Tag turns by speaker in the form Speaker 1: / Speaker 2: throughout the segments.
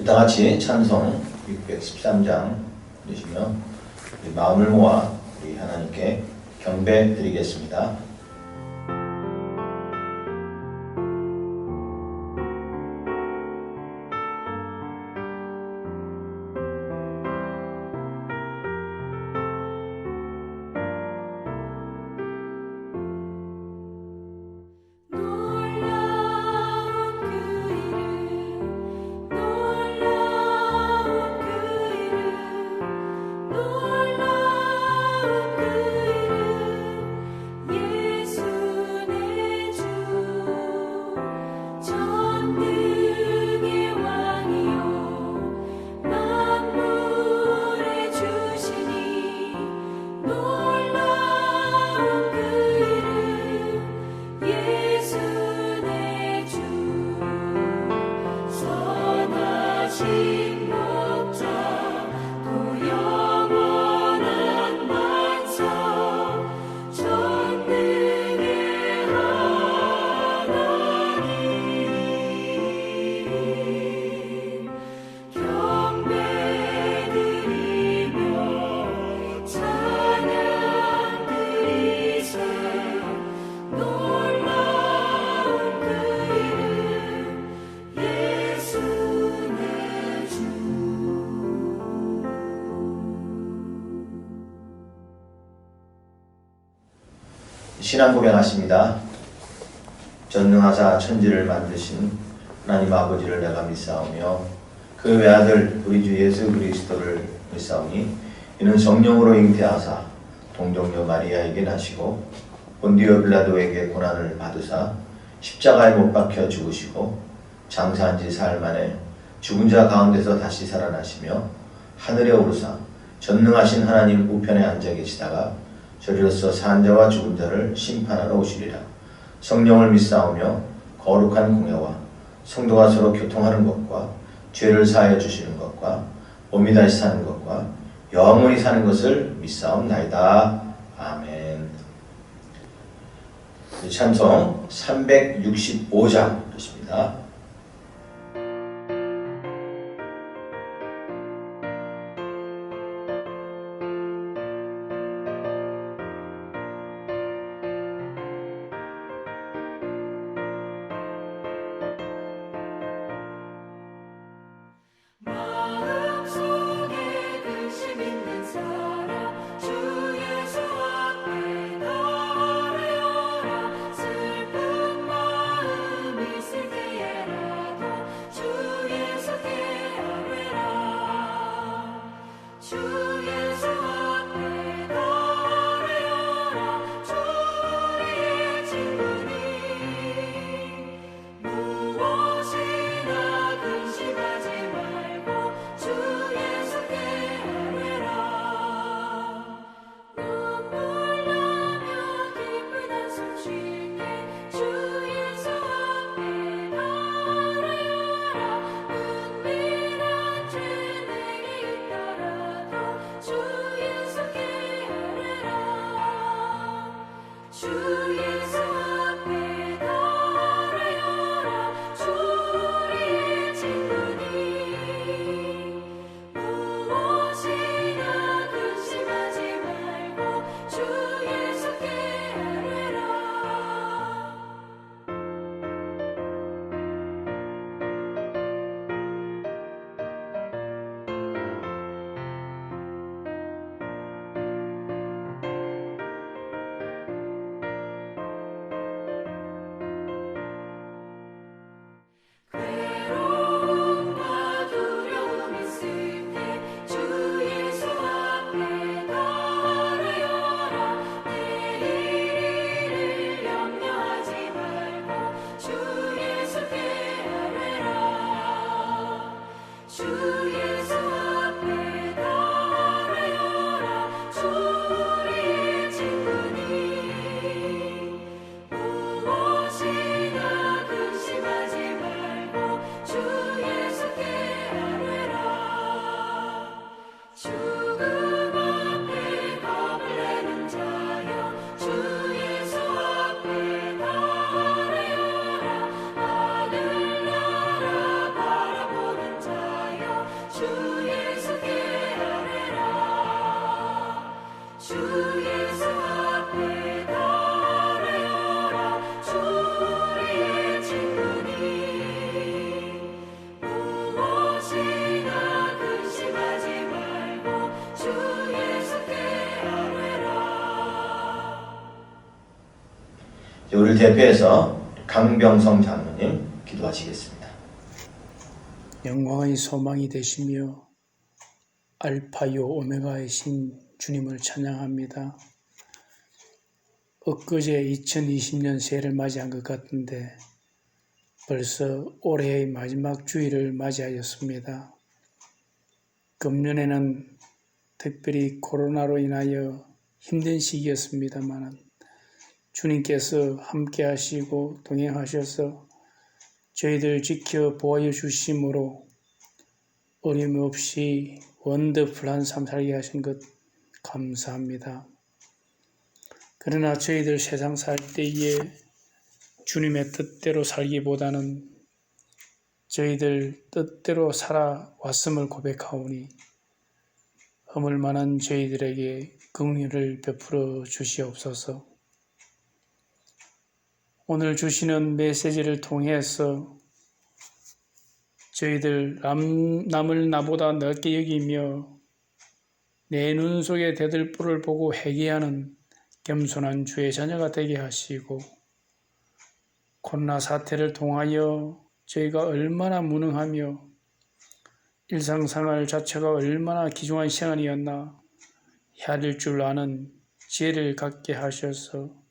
Speaker 1: 다 같이 찬송 613장 드리시며 마음을 모아 우리 하나님께 경배 드리겠습니다. 신앙 고백하십니다. 전능하사 천지를 만드신 하나님 아버지를 내가 믿사오며 그 외아들 우리 주 예수 그리스도를 믿사오니 이는 성령으로 잉태하사 동정녀 마리아에게 나시고 본디오 빌라도에게 고난을 받으사 십자가에 못 박혀 죽으시고 장사한 지 사흘 만에 죽은 자 가운데서 다시 살아나시며 하늘에 오르사 전능하신 하나님 우편에 앉아 계시다가 저리로서 산 자와 죽은 자를 심판하러 오시리라. 성령을 믿사오며 거룩한 공예와 성도가 서로 교통하는 것과 죄를 사하여 주시는 것과 몸이 다시 사는 것과 영원히 사는 것을 믿사옵나이다. 아멘. 찬송 365장 것입니다.
Speaker 2: 슬픈 마음 있을 때에
Speaker 1: 이를 대표해서 강병성 장로님 기도하시겠습니다.
Speaker 2: 영광의 소망이 되시며 알파요 오메가이신 주님을 찬양합니다. 엊그제 2020년 새해를 맞이한 것 같은데 벌써 올해의 마지막 주일을 맞이하였습니다. 금년에는 특별히 코로나로 인하여 힘든 시기였습니다만 주님께서 함께 하시고 동행하셔서 저희들 지켜 보호해 주심으로 어려움 없이 원더풀한 삶 살게 하신 것 감사합니다. 그러나 저희들 세상 살 때에 주님의 뜻대로 살기보다는 저희들 뜻대로 살아왔음을 고백하오니 허물 만한 저희들에게 긍휼을 베풀어 주시옵소서. 오늘 주시는 메시지를 통해서 저희들 남을 나보다 넓게 여기며 내 눈 속에 대들보를 보고 회개하는 겸손한 주의 자녀가 되게 하시고 코로나 사태를 통하여 저희가 얼마나 무능하며 일상생활 자체가 얼마나 귀중한 시간이었나 헤아릴 줄 아는 지혜를 갖게 하셔서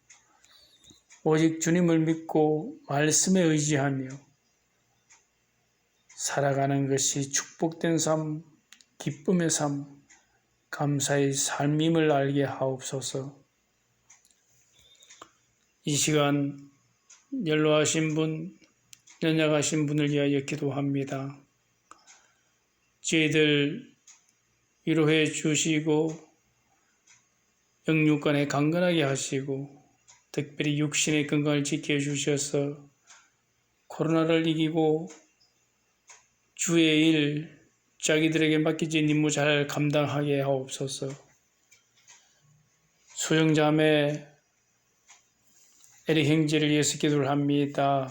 Speaker 2: 오직 주님을 믿고 말씀에 의지하며 살아가는 것이 축복된 삶, 기쁨의 삶, 감사의 삶임을 알게 하옵소서. 이 시간 연로하신 분, 연약하신 분을 위하여 기도합니다. 저희들 위로해 주시고 영육간에 강건하게 하시고 특별히 육신의 건강을 지켜주셔서 코로나를 이기고 주의 일, 자기들에게 맡기진 임무 잘 감당하게 하옵소서. 수영자매 에릭 형제를 위해서 기도를 합니다.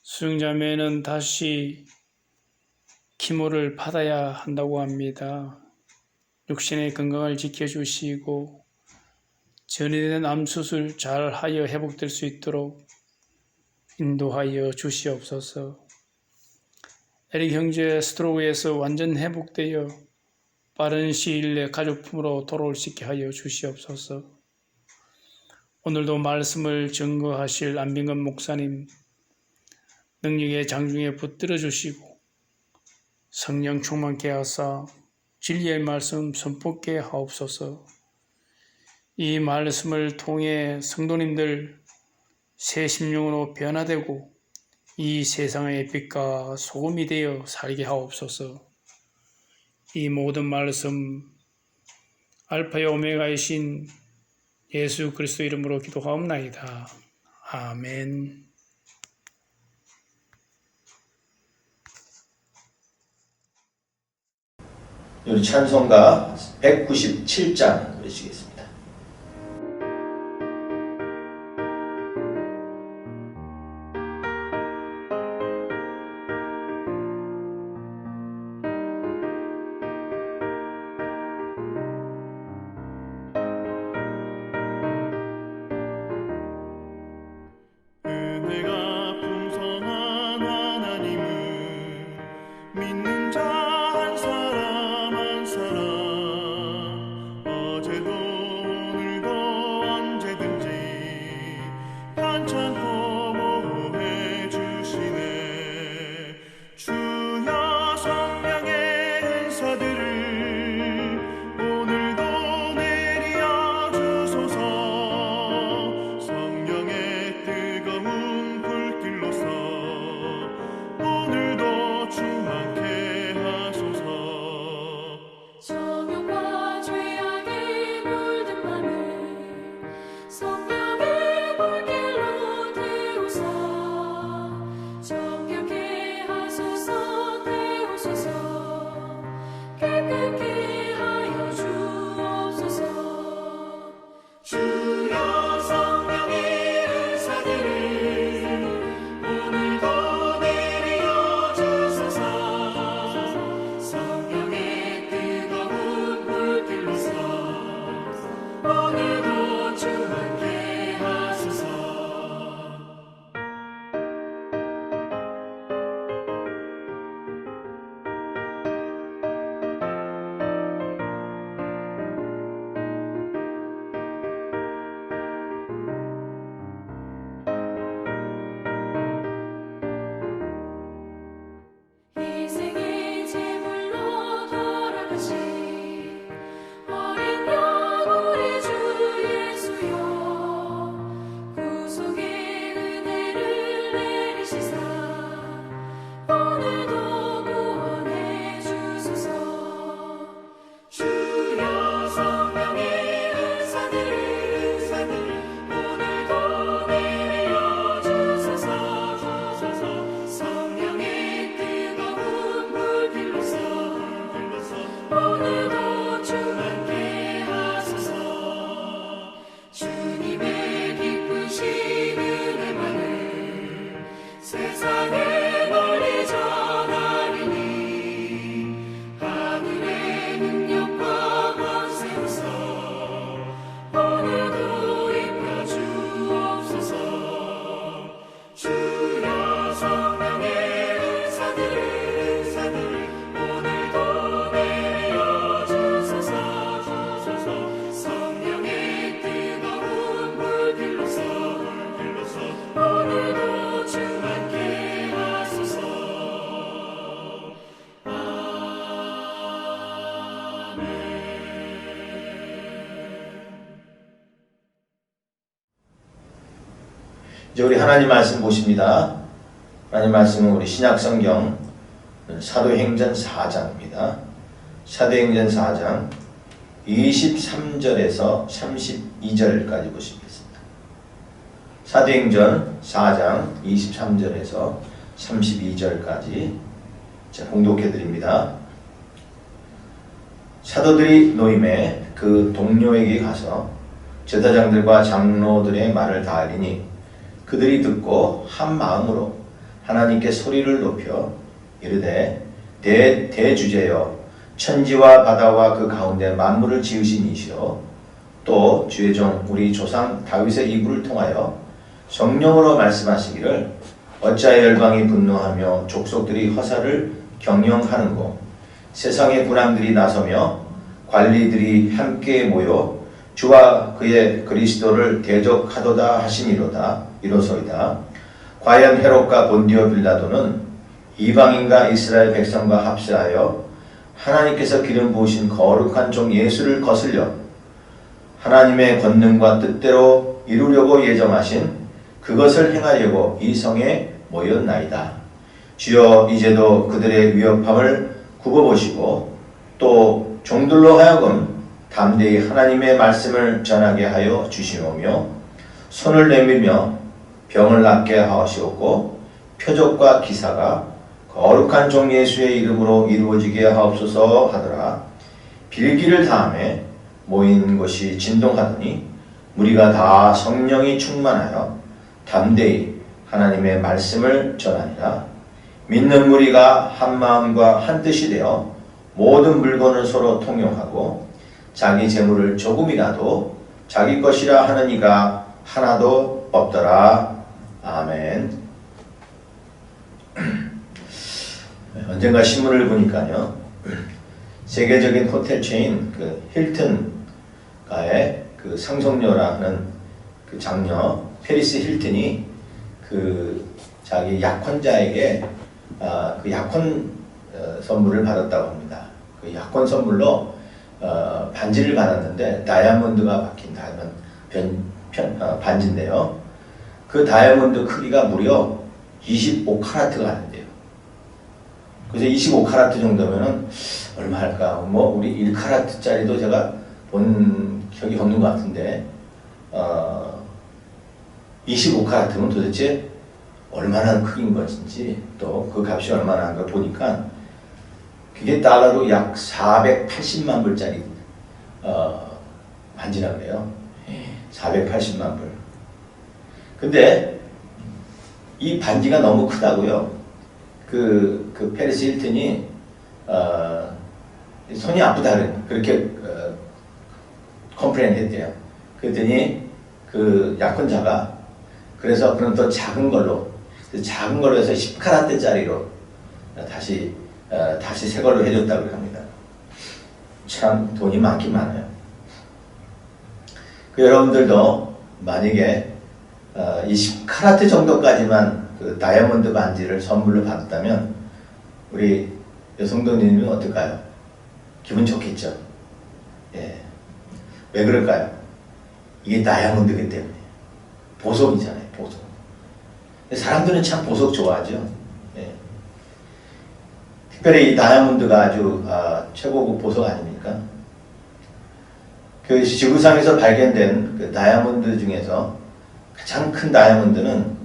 Speaker 2: 수영자매는 다시 키모를 받아야 한다고 합니다. 육신의 건강을 지켜주시고 전이된 암 수술 잘 하여 회복될 수 있도록 인도하여 주시옵소서. 에릭 형제 스트로크에서 완전 회복되어 빠른 시일 내 가족품으로 돌아올 수 있게 하여 주시옵소서. 오늘도 말씀을 증거하실 안병건 목사님 능력의 장중에 붙들어 주시고 성령 충만케 하사 진리의 말씀 선포케 하옵소서. 이 말씀을 통해 성도님들 새 심령으로 변화되고 이 세상의 빛과 소금이 되어 살게 하옵소서. 이 모든 말씀 알파와 오메가이신 예수 그리스도 이름으로 기도하옵나이다. 아멘.
Speaker 1: 우리 찬송가 197장 외치겠습니다.
Speaker 3: 은혜가 풍성한 하나님을 믿는 자 한 사람 한 사람 어제도
Speaker 1: 이제 우리 하나님 말씀 보십니다. 하나님 말씀은 우리 신약 성경 사도행전 4장입니다. 사도행전 4장 23절에서 32절까지 보시겠습니다. 사도행전 4장 23절에서 32절까지 봉독해 드립니다. 사도들이 노임에 그 동료에게 가서 제사장들과 장로들의 말을 다 알리니 그들이 듣고 한 마음으로 하나님께 소리를 높여 이르되 대주제여 천지와 바다와 그 가운데 만물을 지으신 이시여 또 주의 종 우리 조상 다윗의 입을 통하여 성령으로 말씀하시기를 어찌하여 열방이 분노하며 족속들이 허사를 경영하는고 세상의 군왕들이 나서며 관리들이 함께 모여 주와 그의 그리스도를 대적하도다 하시니로다 이로소이다. 과연 헤롯과 본디오 빌라도는 이방인과 이스라엘 백성과 합세하여 하나님께서 기름 부으신 거룩한 종 예수를 거슬려 하나님의 권능과 뜻대로 이루려고 예정하신 그것을 행하려고 이 성에 모였나이다. 주여 이제도 그들의 위협함을 굽어보시고 또 종들로 하여금 담대히 하나님의 말씀을 전하게 하여 주시오며 손을 내밀며 병을 낫게 하시옵고 표적과 기사가 거룩한 종 예수의 이름으로 이루어지게 하옵소서 하더라. 빌기를 다음에 모인 곳이 진동하더니 무리가 다 성령이 충만하여 담대히 하나님의 말씀을 전하니라. 믿는 무리가 한 마음과 한 뜻이 되어 모든 물건을 서로 통용하고 자기 재물을 조금이라도 자기 것이라 하는 이가 하나도 없더라. 아멘. 언젠가 신문을 보니까요, 세계적인 호텔 체인 그 힐튼가의 그 상속녀라는 그 장녀 페리스 힐튼이 그 자기 약혼자에게 그 약혼 선물을 받았다고 합니다. 그 약혼 선물로 반지를 받았는데 다이아몬드가 박힌 반지인데요. 그 다이아몬드 크기가 무려 25카라트가 하는데요. 그래서 25카라트 정도면은 얼마 할까? 뭐 우리 1카라트짜리도 제가 본 적이 없는 것 같은데 25카라트면 도대체 얼마나 크긴 것인지 또 그 값이 얼마나 한가 보니까 그게 달러로 약 480만 불짜리 반지라고 해요. 480만 불. 근데 이 반지가 너무 크다고요. 그 페리스 힐튼이 손이 아프다 그렇게 컴플레인 했대요. 그랬더니 그 약혼자가 그래서 그럼 더 작은 걸로 해서 10카라트짜리로 다시 새 걸로 해줬다고 합니다. 참 돈이 많긴 많아요. 여러분들도 만약에 이 10카라트 정도까지만 그 다이아몬드 반지를 선물로 받았다면 우리 여성도님은 어떨까요? 기분 좋겠죠? 예. 왜 그럴까요? 이게 다이아몬드이기 때문에. 보석이잖아요, 보석. 사람들은 참 보석 좋아하죠. 예. 특별히 이 다이아몬드가 아주 최고급 보석 아닙니까? 그 지구상에서 발견된 그 다이아몬드 중에서 가장 큰 다이아몬드는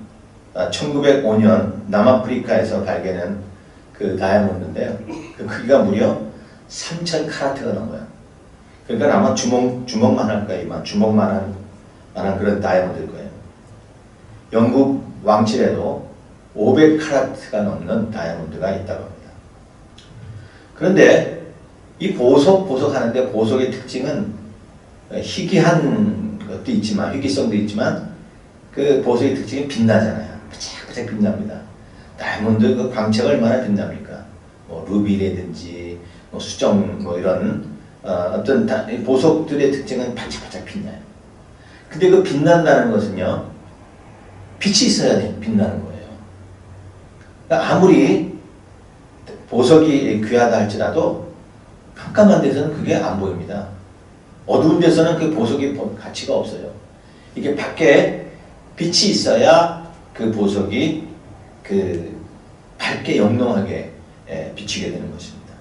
Speaker 1: 1905년 남아프리카에서 발견한 그 다이아몬드인데요. 그 크기가 무려 3,000카라트가 넘어요. 그러니까 아마 주먹만 할 거예요. 이만 주먹만한 그런 다이아몬드일 거예요. 영국 왕실에도 500카라트가 넘는 다이아몬드가 있다고 합니다. 그런데 이 보석하는데 보석의 특징은 희귀한 것도 있지만, 희귀성도 있지만 그 보석의 특징이 빛나잖아요. 반짝반짝 빛납니다. 다이아몬드 그 광채가 얼마나 빛납니까? 뭐 루비라든지 뭐 수정 뭐 이런 어떤 보석들의 특징은 반짝반짝 빛나요. 근데 그 빛난다는 것은요, 빛이 있어야 빛나는 거예요. 그러니까 아무리 보석이 귀하다 할지라도 깜깜한 데서는 그게 안 보입니다. 어두운 데서는 그 보석이 가치가 없어요. 이게 밖에 빛이 있어야 그 보석이 그 밝게 영롱하게 비치게 되는 것입니다.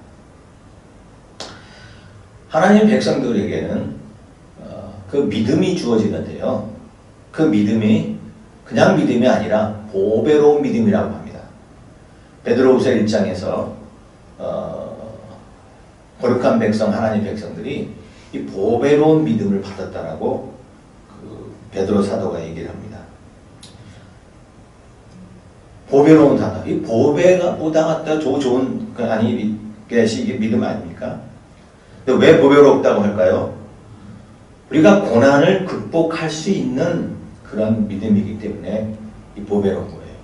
Speaker 1: 하나님 백성들에게는 그 믿음이 주어지는데요. 그 믿음이 그냥 믿음이 아니라 보배로운 믿음이라고 합니다. 베드로후서 1장에서 거룩한 백성, 하나님 백성들이 이 보배로운 믿음을 받았다라고 그 베드로 사도가 얘기를 합니다. 보배로운 단어. 이 보배가 보다 갖다 좋은 것이 이게 믿음 아닙니까? 근데 왜 보배롭다고 할까요? 우리가 고난을 극복할 수 있는 그런 믿음이기 때문에 이 보배로운 거예요.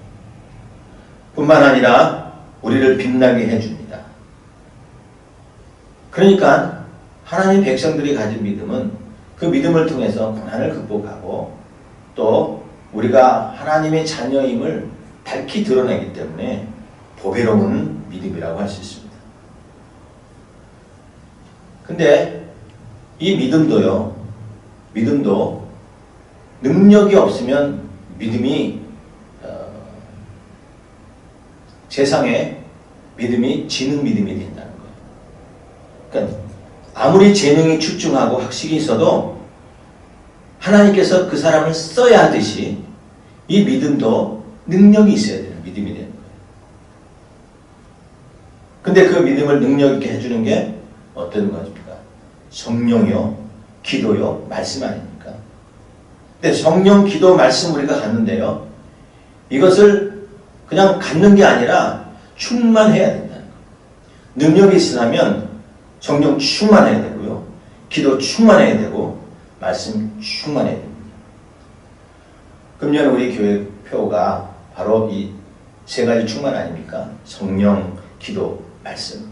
Speaker 1: 뿐만 아니라 우리를 빛나게 해줍니다. 그러니까 하나님 백성들이 가진 믿음은 그 믿음을 통해서 고난을 극복하고 또 우리가 하나님의 자녀임을 밝히 드러내기 때문에 보배로운 믿음이라고 할 수 있습니다. 근데 이 믿음도 능력이 없으면 믿음이 세상에 믿음이 지는 믿음이 된다는 거예요. 그러니까 아무리 재능이 출중하고 학식이 있어도 하나님께서 그 사람을 써야 하듯이 이 믿음도 능력이 있어야 되는 믿음이 되는 거예요. 근데 그 믿음을 능력 있게 해주는 게 어떤 것입니까? 성령이요, 기도요, 말씀 아닙니까? 근데 성령, 기도, 말씀 우리가 갖는데요. 이것을 그냥 갖는 게 아니라 충만해야 된다는 거예요. 능력이 있으려면 성령 충만해야 되고요. 기도 충만해야 되고 말씀 충만해야 됩니다. 금년 우리 교회 표가 바로 이 세 가지 충만 아닙니까? 성령, 기도, 말씀.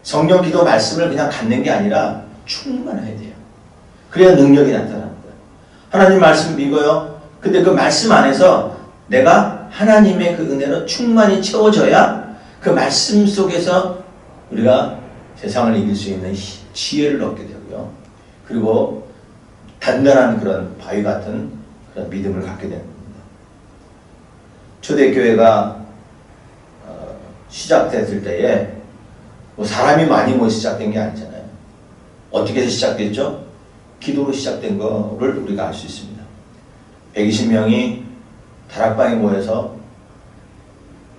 Speaker 1: 성령, 기도, 말씀을 그냥 갖는 게 아니라 충만해야 돼요. 그래야 능력이 나타나는 거예요. 하나님 말씀 믿어요. 근데 그 말씀 안에서 내가 하나님의 그 은혜로 충만히 채워져야 그 말씀 속에서 우리가 세상을 이길 수 있는 지혜를 얻게 되고요. 그리고 단단한 그런 바위 같은 그런 믿음을 갖게 되는 겁니다. 초대교회가 시작됐을 때에 뭐 사람이 많이 모여 시작된 게 아니잖아요. 어떻게 해서 시작됐죠? 기도로 시작된 거를 우리가 알 수 있습니다. 120명이 다락방에 모여서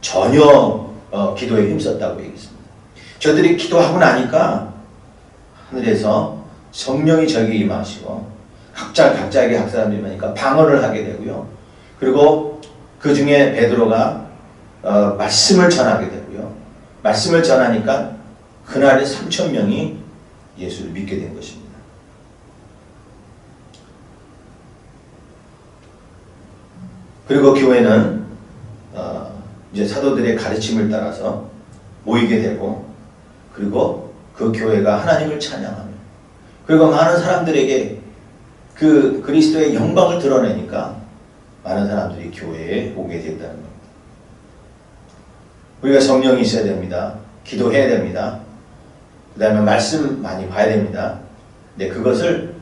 Speaker 1: 전혀 기도에 힘썼다고 얘기했습니다. 저들이 기도하고 나니까 하늘에서 성령이 저에게 임하시고 각자에게 각 사람들이 많으니까 방언을 하게 되고요. 그리고 그 중에 베드로가 말씀을 전하게 되고요. 말씀을 전하니까 그날에 3,000명이 예수를 믿게 된 것입니다. 그리고 교회는 이제 사도들의 가르침을 따라서 모이게 되고 그리고 그 교회가 하나님을 찬양하며 그리고 많은 사람들에게 그 그리스도의 영광을 드러내니까 많은 사람들이 교회에 오게 된다는 겁니다. 우리가 성령이 있어야 됩니다. 기도해야 됩니다. 그 다음에 말씀 많이 봐야 됩니다. 근데 그것을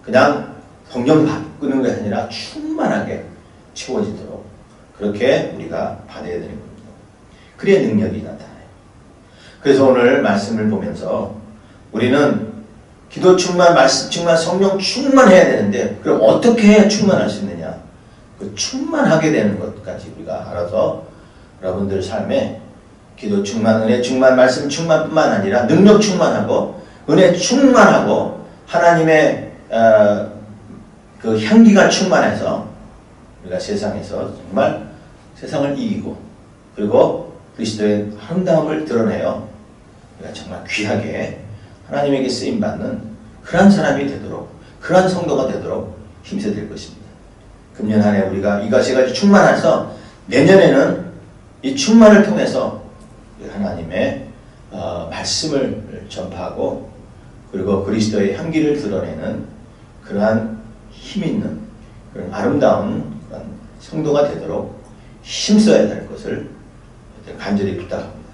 Speaker 1: 그냥 성령 바꾸는 것이 아니라 충만하게 채워지도록 그렇게 우리가 받아야 되는 겁니다. 그래야 능력이 나타나요. 그래서 오늘 말씀을 보면서 우리는 기도 충만, 말씀 충만, 성령 충만해야 되는데 그럼 어떻게 해야 충만할 수 있느냐? 그 충만하게 되는 것까지 우리가 알아서 여러분들 삶에 기도 충만, 은혜 충만, 말씀 충만뿐만 아니라 능력 충만하고 은혜 충만하고 하나님의 그 향기가 충만해서 우리가 세상에서 정말 세상을 이기고 그리고 그리스도의 아름다움을 드러내어 우리가 정말 귀하게 하나님에게 쓰임받는 그러한 사람이 되도록 그러한 성도가 되도록 힘써야 될 것입니다. 금년 한 해 우리가 이것이 가지고 충만해서 내년에는 이 충만을 통해서 하나님의 말씀을 전파하고 그리고 그리스도의 향기를 드러내는 그러한 힘 있는 그런 아름다운 그런 성도가 되도록 힘써야 될 것을 간절히 부탁합니다.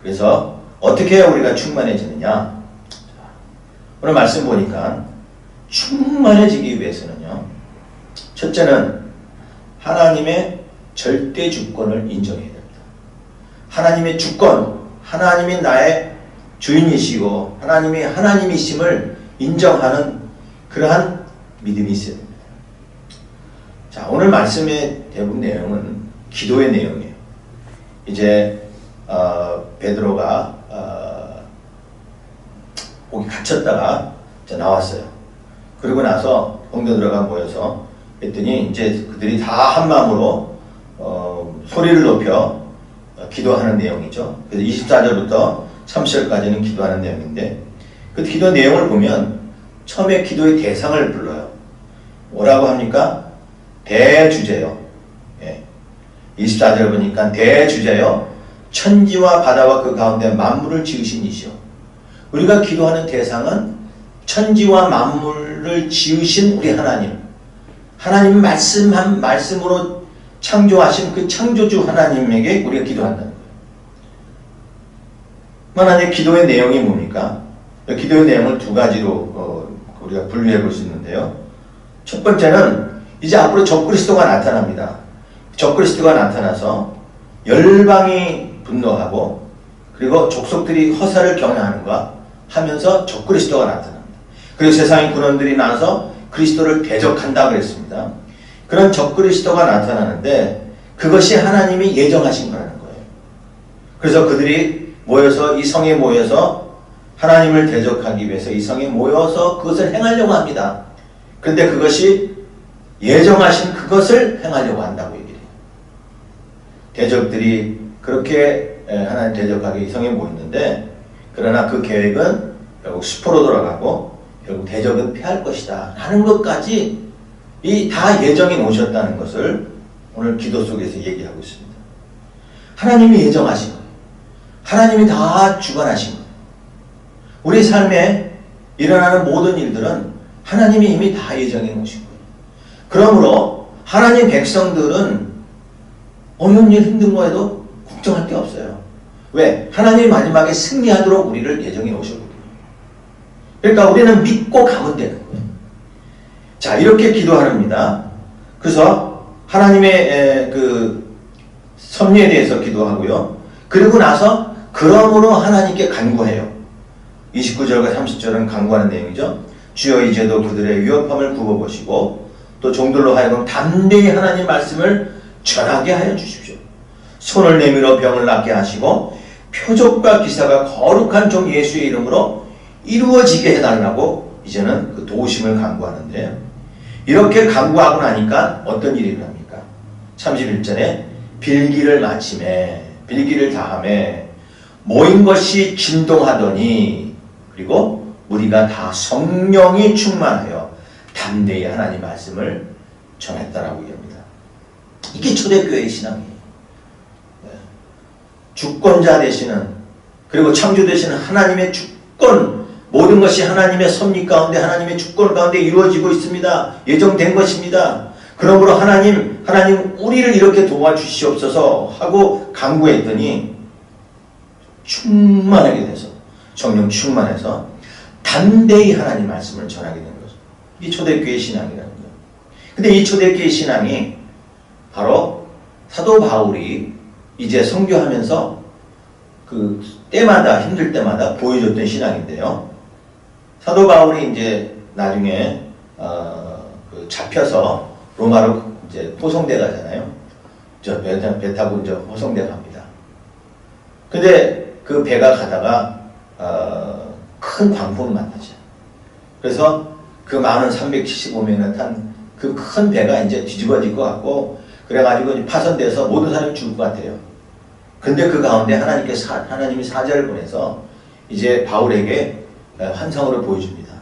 Speaker 1: 그래서 어떻게 해야 우리가 충만해지느냐? 오늘 말씀 보니까 충만해지기 위해서는요. 첫째는 하나님의 절대 주권을 인정해야 됩니다. 하나님의 주권, 하나님이 나의 주인이시고 하나님이 하나님이심을 인정하는 그러한 믿음이 있어야 됩니다. 자, 오늘 말씀의 대부분 내용은 기도의 내용이에요. 이제 베드로가 거기 갇혔다가 이제 나왔어요. 그러고 나서 성도들과 모여서 했더니 이제 그들이 다 한 마음으로 소리를 높여 기도하는 내용이죠. 그래서 24절부터 30절까지는 기도하는 내용인데 그 기도 내용을 보면 처음에 기도의 대상을 불러요. 뭐라고 합니까? 대주제요. 예. 24절 보니까 대주제요. 천지와 바다와 그 가운데 만물을 지으신 이시오. 우리가 기도하는 대상은 천지와 만물을 지으신 우리 하나님. 하나님 말씀으로 창조하신 그 창조주 하나님에게 우리가 기도한다는 거예요. 하나님의 기도의 내용이 뭡니까? 기도의 내용을 두 가지로 우리가 분류해 볼 수 있는데요. 첫 번째는 이제 앞으로 적그리스도가 나타납니다. 적그리스도가 나타나서 열방이 분노하고 그리고 족속들이 허사를 경외하는가 하면서 적그리스도가 나타납니다. 그리고 세상의 군원들이 나서 그리스도를 대적한다 그랬습니다. 그런 적그리스도가 나타나는데 그것이 하나님이 예정하신 거라는 거예요. 그래서 그들이 모여서 이 성에 모여서 하나님을 대적하기 위해서 이 성에 모여서 그것을 행하려고 합니다. 그런데 그것이 예정하신 그것을 행하려고 한다고 얘기를 해요. 대적들이 그렇게 하나님 대적하기 이 성에 모였는데 그러나 그 계획은 결국 수포로 돌아가고 결국 대적은 패할 것이다 하는 것까지 이 다 예정이 놓으셨다는 것을 오늘 기도 속에서 얘기하고 있습니다. 하나님이 예정하신 거예요. 하나님이 다 주관하신 거예요. 우리 삶에 일어나는 모든 일들은 하나님이 이미 다 예정해 놓으신 거예요. 그러므로 하나님 백성들은 어려운 일 힘든 거에도 걱정할 게 없어요. 왜? 하나님이 마지막에 승리하도록 우리를 예정해 놓으셨거든요. 그러니까 우리는 믿고 가면 되는 거예요. 자, 이렇게 기도합니다. 그래서 하나님의 그 섭리에 대해서 기도하고요. 그리고 나서 그러므로 하나님께 간구해요. 29절과 30절은 간구하는 내용이죠. 주여 이제도 그들의 위협함을 굽어보시고 또 종들로 하여금 담대히 하나님 말씀을 전하게 하여 주십시오. 손을 내밀어 병을 낫게 하시고 표적과 기사가 거룩한 종 예수의 이름으로 이루어지게 해달라고 이제는 그 도우심을 간구하는데 이렇게 간구하고 나니까 어떤 일이 일어납니까? 31절에 빌기를 마침에 빌기를 다함에 모인 것이 진동하더니 그리고 우리가 다 성령이 충만하여 담대히 하나님 말씀을 전했다라고 얘기합니다. 이게 초대교회의 신앙이에요. 주권자 되시는 그리고 창조 되시는 하나님의 주권 모든 것이 하나님의 섭리 가운데 하나님의 주권 가운데 이루어지고 있습니다. 예정된 것입니다. 그러므로 하나님 우리를 이렇게 도와주시옵소서 하고 간구했더니 충만하게 돼서 성령 충만해서 담대히 하나님 말씀을 전하게 된 거죠. 이게 초대교회 신앙이라는 거예요. 근데 이 초대교회 신앙이 바로 사도 바울이 이제 선교하면서 그 때마다 힘들 때마다 보여줬던 신앙인데요. 사도 바울이 이제 나중에 그 잡혀서 로마로 이제 포송돼 가잖아요. 저 배 타고 이제 포송돼 갑니다. 근데 그 배가 가다가 큰 광풍을 만나죠. 그래서 그 많은 375명을 탄 그 큰 배가 이제 뒤집어질 것 같고 그래가지고 파손돼서 모든 사람이 죽을 것 같아요. 근데 그 가운데 하나님이 사자를 보내서 이제 바울에게 환상으로 보여줍니다.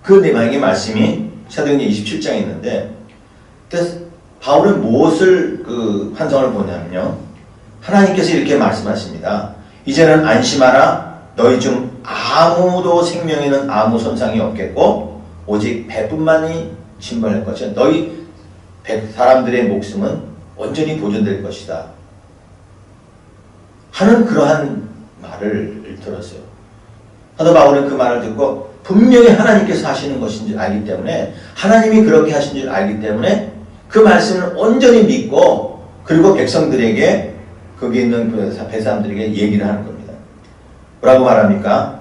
Speaker 1: 그 내용의 말씀이 사도행전 27장에 있는데 그래서 바울은 무엇을 그 환상을 보냐면요. 하나님께서 이렇게 말씀하십니다. 이제는 안심하라. 너희 중 아무도 생명에는 아무 손상이 없겠고 오직 배뿐만이 침범할 것이야. 너희 사람들의 목숨은 온전히 보존될 것이다. 하는 그러한 말을 들었어요. 사도 바울은 그 말을 듣고 분명히 하나님께서 하시는 것인 줄 알기 때문에 하나님이 그렇게 하신 줄 알기 때문에 그 말씀을 온전히 믿고 그리고 백성들에게 거기 있는 그 배사람들에게 얘기를 하는 겁니다. 뭐라고 말합니까?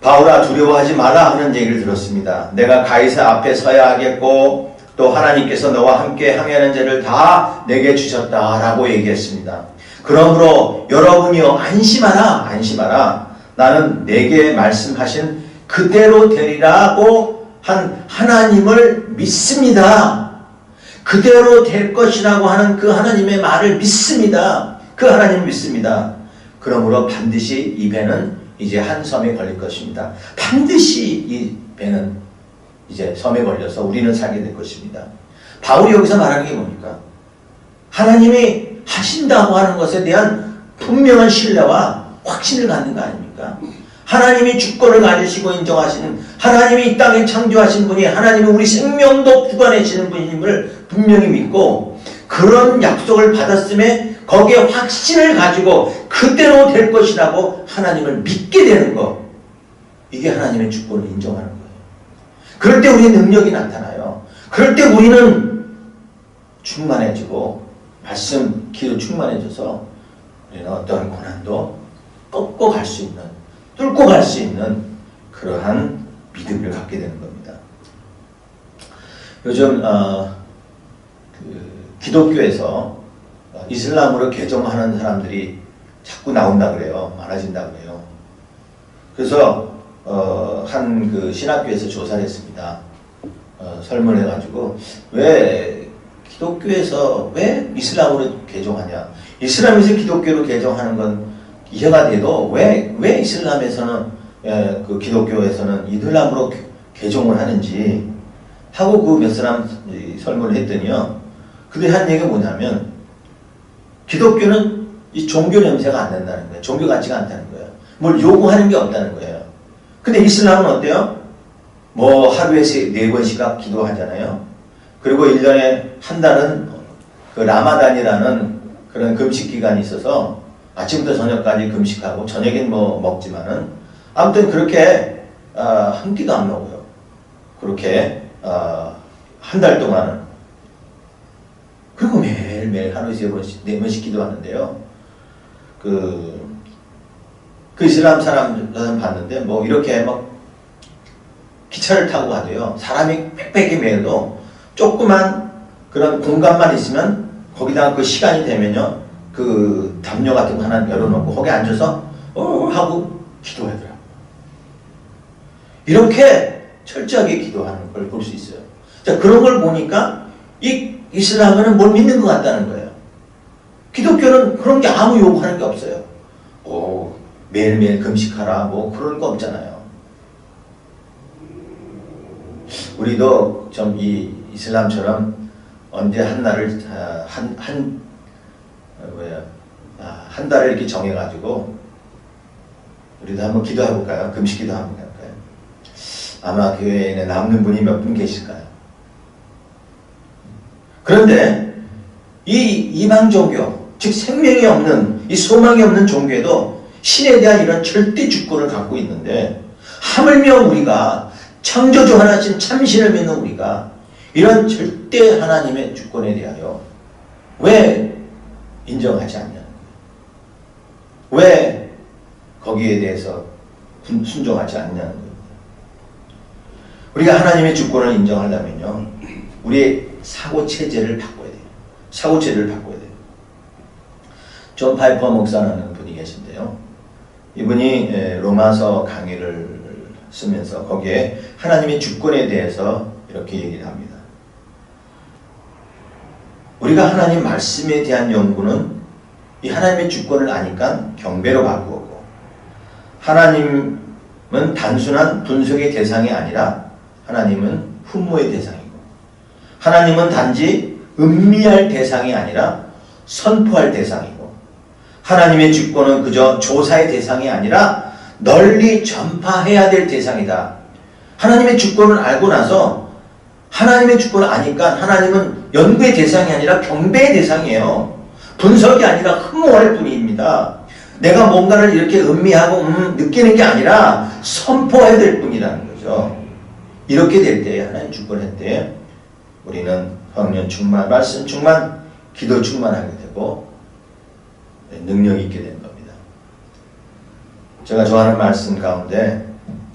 Speaker 1: 바울아 두려워하지 마라 하는 얘기를 들었습니다. 내가 가이사 앞에 서야 하겠고 또 하나님께서 너와 함께 항해하는 자를 다 내게 주셨다라고 얘기했습니다. 그러므로 여러분이여 안심하라 안심하라 나는 내게 말씀하신 그대로 되리라고 한 하나님을 믿습니다. 그대로 될 것이라고 하는 그 하나님의 말을 믿습니다. 그 하나님을 믿습니다. 그러므로 반드시 이 배는 이제 한 섬에 걸릴 것입니다. 반드시 이 배는 이제 섬에 걸려서 우리는 살게 될 것입니다. 바울이 여기서 말하는 게 뭡니까? 하나님이 하신다고 하는 것에 대한 분명한 신뢰와 확신을 갖는 거 아닙니까? 하나님이 주권을 가지시고 인정하시는 하나님이 이 땅에 창조하신 분이 하나님이 우리 생명도 주관하시는 분임을 분명히 믿고 그런 약속을 받았음에 거기에 확신을 가지고 그대로 될 것이라고 하나님을 믿게 되는 것. 이게 하나님의 주권을 인정하는 거예요. 그럴 때 우리의 능력이 나타나요. 그럴 때 우리는 충만해지고 말씀, 기도 충만해져서 우리는 어떠한 고난도 꺾고 갈 수 있는, 뚫고 갈 수 있는 그러한 믿음을 갖게 되는 겁니다. 요즘 기독교에서 이슬람으로 개종하는 사람들이 자꾸 나온다 그래요. 많아진다 그래요. 그래서 한 그 신학교에서 조사를 했습니다. 설문해가지고 왜 기독교에서 왜 이슬람으로 개종하냐? 이슬람에서 기독교로 개종하는 건 이해가 돼도 왜 이슬람에서는 그 기독교에서는 이슬람으로 개종을 하는지 하고 그 몇 사람 설문을 했더니요. 그들이 한 얘기가 뭐냐면 기독교는 이 종교 냄새가 안 난다는 거예요. 종교 같지가 않다는 거예요. 뭘 요구하는 게 없다는 거예요. 근데 이슬람은 어때요? 뭐 하루에 4번씩 기도하잖아요. 그리고 1년에 한 달은 그 라마단이라는 그런 금식 기간이 있어서 아침부터 저녁까지 금식하고 저녁엔 뭐 먹지만은 아무튼 그렇게 한 끼도 안 먹어요. 그렇게 한 달 동안은. 그리고 매일매일 하루에 4번씩 기도하는데요. 그 이슬람 사람 봤는데 뭐 이렇게 막 기차를 타고 가도요. 사람이 빽빽이 매도 조그만 그런 공간만 있으면 거기다가 그 시간이 되면요. 그 담요 같은 거 하나 열어놓고 거기 앉아서 하고 기도하더라고요. 이렇게 철저하게 기도하는 걸 볼 수 있어요. 자, 그런 걸 보니까 이 이슬람은 뭘 믿는 것 같다는 거예요. 기독교는 그런 게 아무 요구하는 게 없어요. 매일매일 금식하라 뭐 그런 거 없잖아요. 우리도 좀 이 이슬람처럼 언제 한 날을 한 달을 이렇게 정해가지고 우리도 한번 기도해 볼까요? 금식 기도 한번 할까요? 아마 교회에 남는 분이 몇 분 계실까요? 그런데 이 이방 종교, 즉 생명이 없는 이 소망이 없는 종교에도 신에 대한 이런 절대 주권을 갖고 있는데 하물며 우리가 창조주 하나님 참신을 믿는 우리가 이런 절대 하나님의 주권에 대하여 왜 인정하지 않냐는 거예요. 왜 거기에 대해서 순종하지 않냐는 거예요. 우리가 하나님의 주권을 인정하려면요. 우리의 사고체제를 바꿔야 돼요. 사고체제를 바꿔야 돼요. 존 파이퍼 목사라는 분이 계신데요. 이분이 로마서 강의를 쓰면서 거기에 하나님의 주권에 대해서 이렇게 얘기를 합니다. 우리가 하나님 말씀에 대한 연구는 이 하나님의 주권을 아니까 경배로 바꾸었고 하나님은 단순한 분석의 대상이 아니라 하나님은 훈모의 대상이고 하나님은 단지 음미할 대상이 아니라 선포할 대상이고 하나님의 주권은 그저 조사의 대상이 아니라 널리 전파해야 될 대상이다. 하나님의 주권을 알고 나서 하나님의 주권을 아니까 하나님은 연구의 대상이 아니라 경배의 대상이에요. 분석이 아니라 흠모할 뿐입니다. 내가 뭔가를 이렇게 음미하고 느끼는 게 아니라 선포해야 될 뿐이라는 거죠. 이렇게 될 때 하나님 주권할 때 우리는 성령 충만, 말씀 충만, 기도 충만하게 되고 능력이 있게 되는 겁니다. 제가 좋아하는 말씀 가운데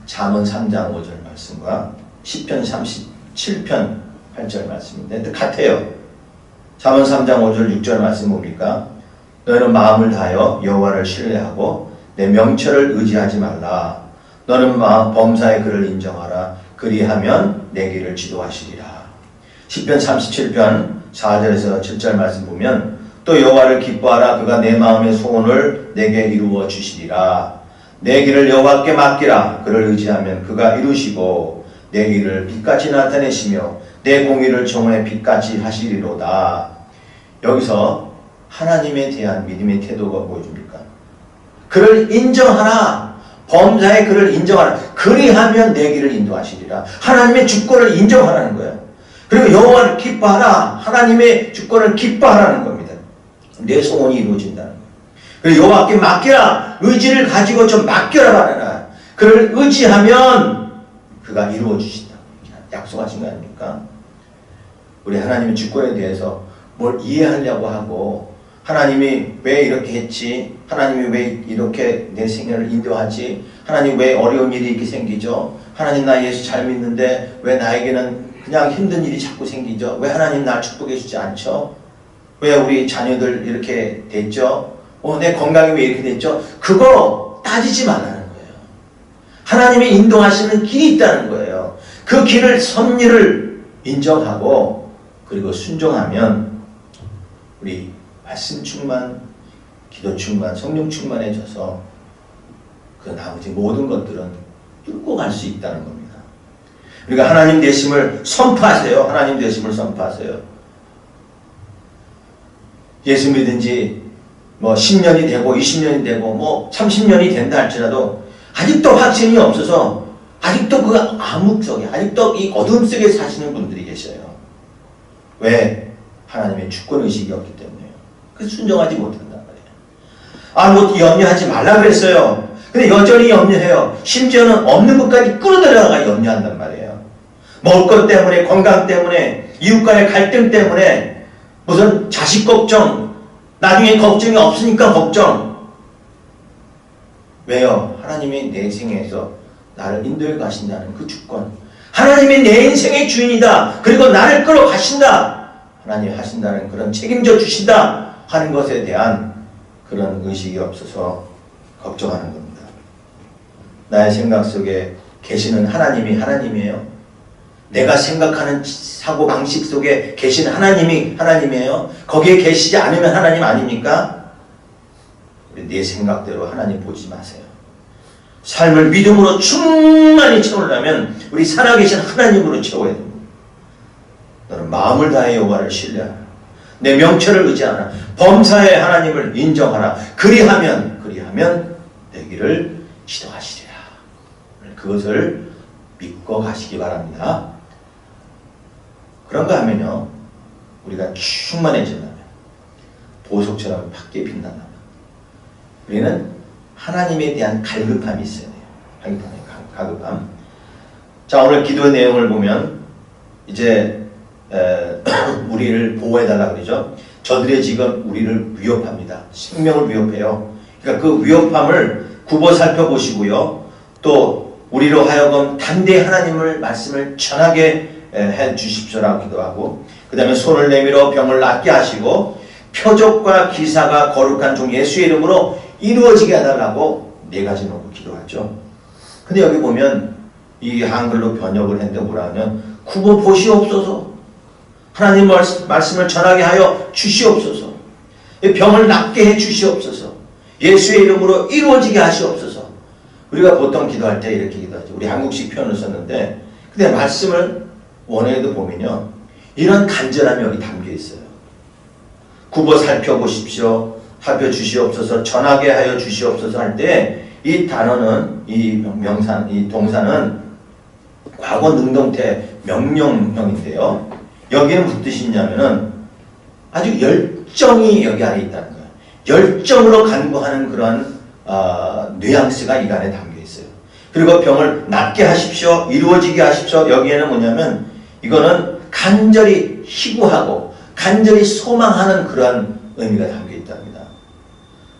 Speaker 1: 잠언 3장 5절 말씀과 시편 37편 8절 말씀인데 같아요. 잠언 3장 5절 6절 말씀 뭡니까? 너는 마음을 다하여 여호와를 신뢰하고 내 명철을 의지하지 말라. 너는 범사의 그를 인정하라. 그리하면 내 길을 지도하시리라. 시편 37편 4절에서 7절 말씀 보면 또 여호와를 기뻐하라. 그가 내 마음의 소원을 내게 이루어 주시리라. 내 길을 여호와께 맡기라. 그를 의지하면 그가 이루시고 내 길을 빛같이 나타내시며 내 공의를 정오의 빛같이 하시리로다. 여기서 하나님에 대한 믿음의 태도가 보여줍니까? 그를 인정하라. 범사의 그를 인정하라. 그리하면 내 길을 인도하시리라. 하나님의 주권을 인정하라는 거예요. 그리고 여호와를 기뻐하라. 하나님의 주권을 기뻐하라는 겁니다. 내 소원이 이루어진다는 거예요. 그리고 여호와께 맡기라. 의지를 가지고 좀 맡겨라 말하라. 그를 의지하면 그가 이루어 주신다. 약속하신 거 아닙니까? 우리 하나님의 주권에 대해서 뭘 이해하려고 하고 하나님이 왜 이렇게 했지? 하나님이 왜 이렇게 내 생애를 인도하지? 하나님 왜 어려운 일이 이렇게 생기죠? 하나님 나 예수 잘 믿는데 왜 나에게는 그냥 힘든 일이 자꾸 생기죠? 왜 하나님 날 축복해 주지 않죠? 왜 우리 자녀들 이렇게 됐죠? 내 건강이 왜 이렇게 됐죠? 그거 따지지 말라는 거예요. 하나님이 인도하시는 길이 있다는 거예요. 그 길을 섭리를 인정하고 그리고 순종하면 우리 말씀 충만, 기도 충만, 성령 충만해져서 그 나머지 모든 것들은 뚫고 갈 수 있다는 겁니다. 그러니까 하나님 되심을 선포하세요. 하나님 되심을 선포하세요. 예수 믿은 지 10년이 되고 20년이 되고 30년이 된다 할지라도 아직도 확신이 없어서 아직도 그 암흑 속에 아직도 이 어둠 속에 사시는 분들이 계셔요. 왜? 하나님의 주권의식이 없기 때문에요. 그래서 순종하지 못한단 말이에요. 염려하지 말라 그랬어요. 근데 여전히 염려해요. 심지어는 없는 것까지 끌어들여가 염려한단 말이에요. 먹을 것 때문에, 건강 때문에, 이웃과의 갈등 때문에, 무슨 자식 걱정, 나중에 걱정이 없으니까 걱정. 왜요? 하나님이 내 생에서 나를 인도해 가신다는 그 주권. 하나님이 내 인생의 주인이다. 그리고 나를 끌어가신다. 하나님이 하신다는 그런 책임져 주신다 하는 것에 대한 그런 의식이 없어서 걱정하는 겁니다. 나의 생각 속에 계시는 하나님이 하나님이에요. 내가 생각하는 사고방식 속에 계신 하나님이 하나님이에요. 거기에 계시지 않으면 하나님 아닙니까? 우리 내 생각대로 하나님 보지 마세요. 삶을 믿음으로 충만히 채우려면 우리 살아계신 하나님으로 채워야 됩니다. 너는 마음을 다해 여호와를 신뢰하라. 내 명철을 의지하라. 범사의 하나님을 인정하라. 그리하면 내 길을 지도하시리라. 그것을 믿고 가시기 바랍니다. 그런가 하면요, 우리가 충만해진다면 보석처럼 밝게 빛난다면 우리는 하나님에 대한 갈급함이 있어야 돼요. 갈급함. 자, 오늘 기도의 내용을 보면 이제 우리를 보호해달라 그러죠. 저들의 지금 우리를 위협합니다. 생명을 위협해요. 그러니까 그 위협함을 굽어 살펴보시고요. 또 우리로 하여금 담대히 하나님을 말씀을 전하게 해 주십시오라고 기도하고, 그 다음에 손을 내밀어 병을 낫게 하시고 표적과 기사가 거룩한 종 예수의 이름으로 이루어지게 해달라고 4가지 놓고 기도하죠. 근데 여기 보면 이 한글로 번역을 했는데 뭐라 하면 굽어 보시옵소서, 하나님 말씀을 전하게 하여 주시옵소서, 병을 낫게 해 주시옵소서, 예수의 이름으로 이루어지게 하시옵소서. 우리가 보통 기도할 때 이렇게 기도하죠. 우리 한국식 표현을 썼는데, 근데 말씀을 원어에도 보면요, 이런 간절함이 여기 담겨 있어요. 굽어 살펴보십시오, 살펴주시옵소서, 전하게 하여 주시옵소서 할 때 이 단어는, 이 동사는 과거 능동태 명령형인데요. 여기는 무슨 뜻이냐면은 아주 열정이 여기 안에 있다는 거예요. 열정으로 간구하는 그런 뉘앙스가 이 안에 담겨 있어요. 그리고 병을 낫게 하십시오, 이루어지게 하십시오. 여기에는 뭐냐면 이거는 간절히 희구하고 간절히 소망하는 그러한 의미가 담겨 있답니다.